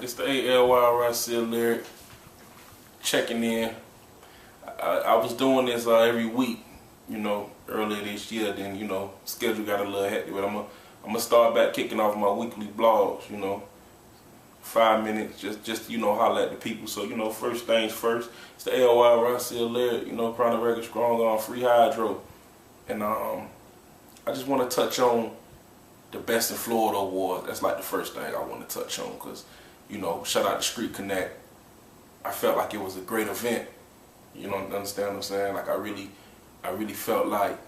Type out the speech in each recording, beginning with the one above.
This the Alyric checking in. I was doing this every week, earlier this year. Then schedule got a little hectic, but I'm gonna start back kicking off my weekly blogs. 5 minutes, just holler at the people. So first things first. It's the Alyric, Chronic Record Strong on Free Hydro, and I just want to touch on the Best in Florida Awards. That's like the first thing I want to touch on, because shout out to Street Connect. I felt like it was a great event. Understand what I'm saying? Like I really felt like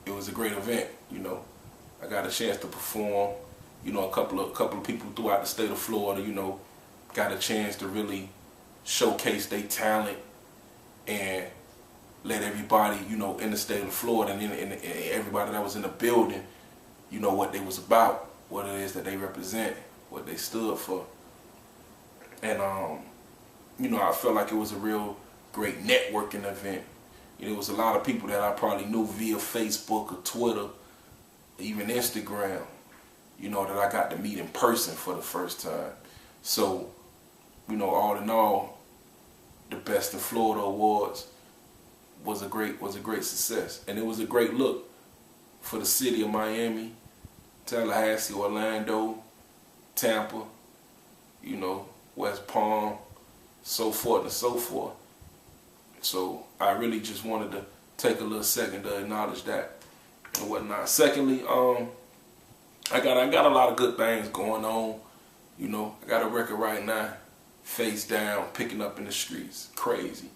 it was a great event. I got a chance to perform. A couple of people throughout the state of Florida, got a chance to really showcase their talent and let everybody, in the state of Florida and everybody that was in the building, what they was about, what it is that they represent, what they stood for. And I felt like it was a real great networking event. There was a lot of people that I probably knew via Facebook or Twitter, even Instagram, that I got to meet in person for the first time. So, all in all, the Best in Florida Awards was a great success. And it was a great look for the city of Miami, Tallahassee, Orlando, Tampa, West Palm, so forth and so forth. So I really just wanted to take a little second to acknowledge that and whatnot. Secondly, I got a lot of good things going on. I got a record right now, Face Down, picking up in the streets. Crazy.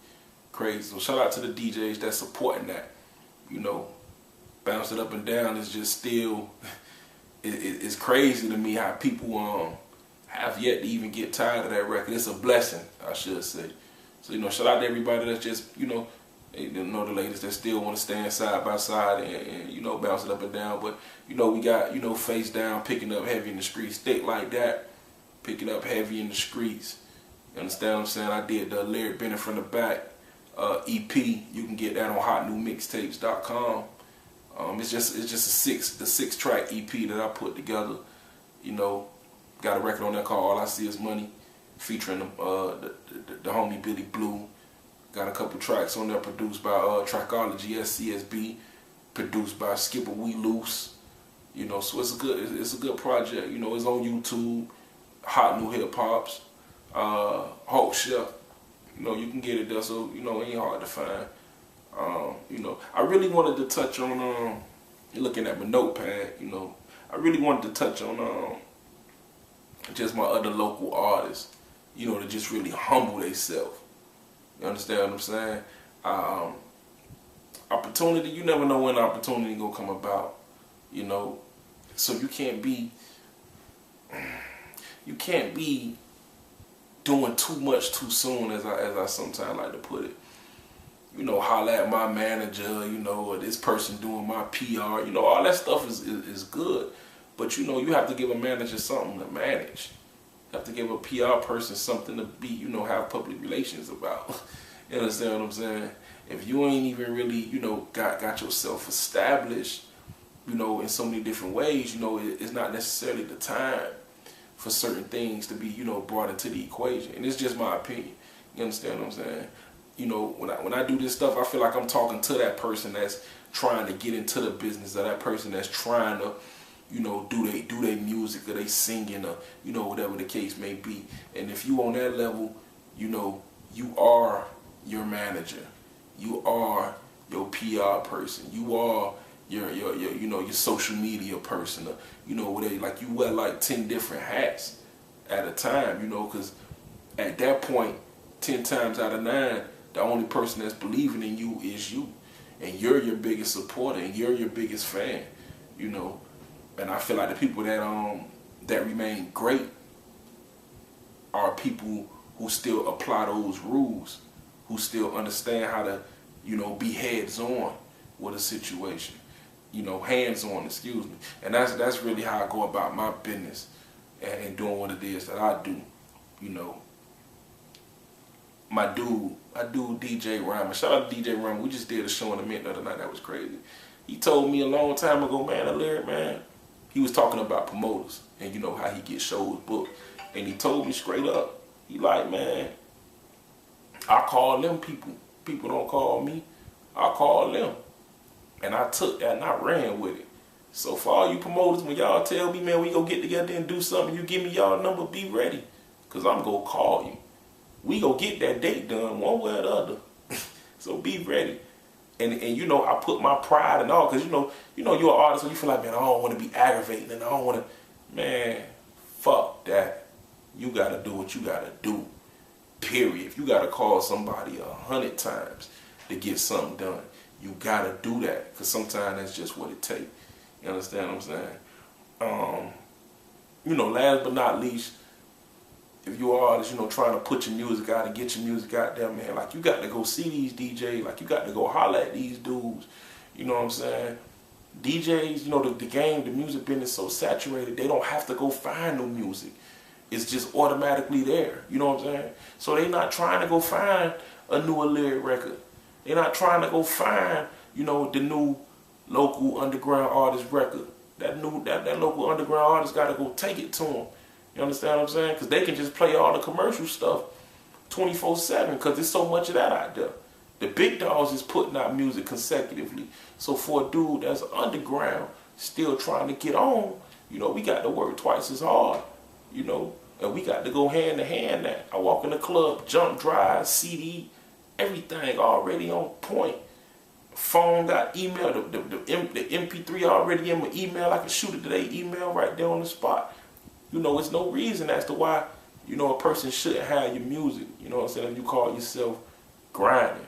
So shout out to the DJs that's supporting that. Bounce it up and down is just still, it's crazy to me how people have yet to even get tired of that record. It's a blessing, I should say. So shout out to everybody that's just, the ladies that still want to stand side by side and bounce it up and down. But we got Face Down, picking up heavy in the streets, thick like that, picking up heavy in the streets. You understand what I'm saying? I did the Alyric Bending from the Back EP. You can get that on hotnewmixtapes.com. It's just the 6-track EP that I put together. Got a record on there called All I See Is Money, featuring the homie Billy Blue. Got a couple tracks on there produced by Trackology SCSB, produced by Skipper We Loose. So it's a good project. It's on YouTube, Hot New Hip Hops, Hulk Chef. You can get it there, so it ain't hard to find. I really wanted to touch on looking at my notepad. I really wanted to touch on just my other local artists. To just really humble themselves. You understand what I'm saying? Opportunity, you never know when opportunity gonna come about. So you can't be doing too much too soon, as I sometimes like to put it. Holler at my manager, or this person doing my PR, all that stuff is good. But you have to give a manager something to manage. You have to give a PR person something to be, have public relations about. You understand what I'm saying? If you ain't even really, got yourself established, in so many different ways, it's not necessarily the time for certain things to be, brought into the equation. And it's just my opinion. You understand what I'm saying? When I do this stuff, I feel like I'm talking to that person that's trying to get into the business, or that person that's trying to, do they music, or they singing, or whatever the case may be. And if you on that level, you are your manager, you are your PR person, you are your social media person, or whatever. Like you wear like 10 different hats at a time, because at that point, 10 times out of 9, the only person that's believing in you is you, and you're your biggest supporter, and you're your biggest fan, And I feel like the people that remain great are people who still apply those rules, who still understand how to, be heads-on with a situation, hands-on, excuse me. And that's really how I go about my business and doing what it is that I do. My dude, DJ Rhymer. Shout out to DJ Rhymer. We just did a show in the Mint the other night. That was crazy. He told me a long time ago, man, Alyric, man. He was talking about promoters and how he gets shows booked. And he told me straight up, he like, man, I call them people. People don't call me. I call them. And I took that and I ran with it. So for all you promoters, when y'all tell me, man, we go get together and do something, you give me y'all number, be ready. Because I'm going to call you. We go get that date done one way or the other. So be ready. And you know, I put my pride and all, because you know you're an artist, so you feel like, man, I don't want to be aggravating and I don't want to, man, fuck that. You got to do what you got to do, period. If you got to call somebody 100 times to get something done, you got to do that, because sometimes that's just what it takes. You understand what I'm saying? You know, last but not least, if you're an artist, you know, trying to put your music out and get your music out there, man, like, you got to go see these DJs, like, you got to go holler at these dudes, you know what I'm saying? DJs, you know, the game, the music business is so saturated, they don't have to go find new music. It's just automatically there, you know what I'm saying? So they not trying to go find a new Alyric record. They're not trying to go find, you know, the new local underground artist record. That local underground artist got to go take it to them. You understand what I'm saying? Because they can just play all the commercial stuff 24/7, because there's so much of that out there. The big dogs is putting out music consecutively. So for a dude that's underground, still trying to get on, you know, we got to work twice as hard, you know, and we got to go hand to hand now. I walk in the club, jump drive, CD, everything already on point. Phone got email, the MP3 already in my email. I can shoot it to their email right there on the spot. You know, it's no reason as to why, you know, a person shouldn't have your music. You know what I'm saying? If you call yourself grinding.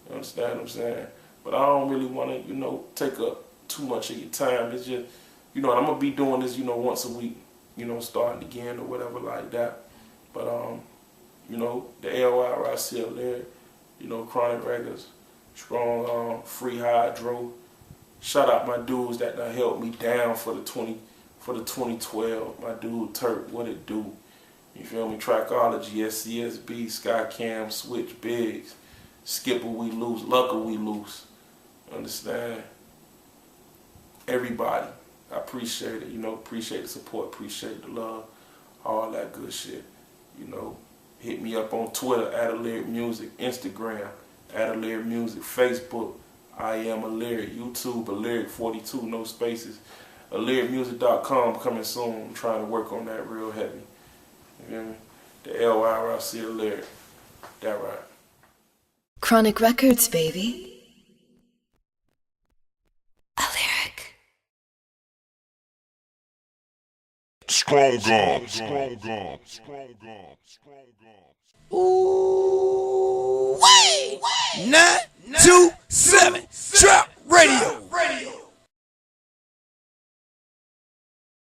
You understand what I'm saying? But I don't really want to, you know, take up too much of your time. It's just, you know, I'm going to be doing this, you know, once a week, you know, starting again or whatever like that. But, you know, the Alyric, Alyric, you know, Chronic Records, Strong, Free Hydro. Shout out my dudes that done helped me down for the 2012. My dude Turk, what it do? You feel me? Trackology, SCSB, Skycam, Switch, Biggs, Skipper we loose, Lucker we loose. Understand? Everybody, I appreciate it. You know, appreciate the support, appreciate the love, all that good shit. You know, hit me up on Twitter at Alyric Music, Instagram at Alyric Music, Facebook, I am Alyric, YouTube, Alyric42, no spaces. Alyricmusic.com coming soon. I'm trying to work on that real heavy. You feel me? The Alyric, Alyric. That right. Chronic Records, baby. Alyric. Strong gum. Strong gum. Strong gum. Strong gum. Ooh.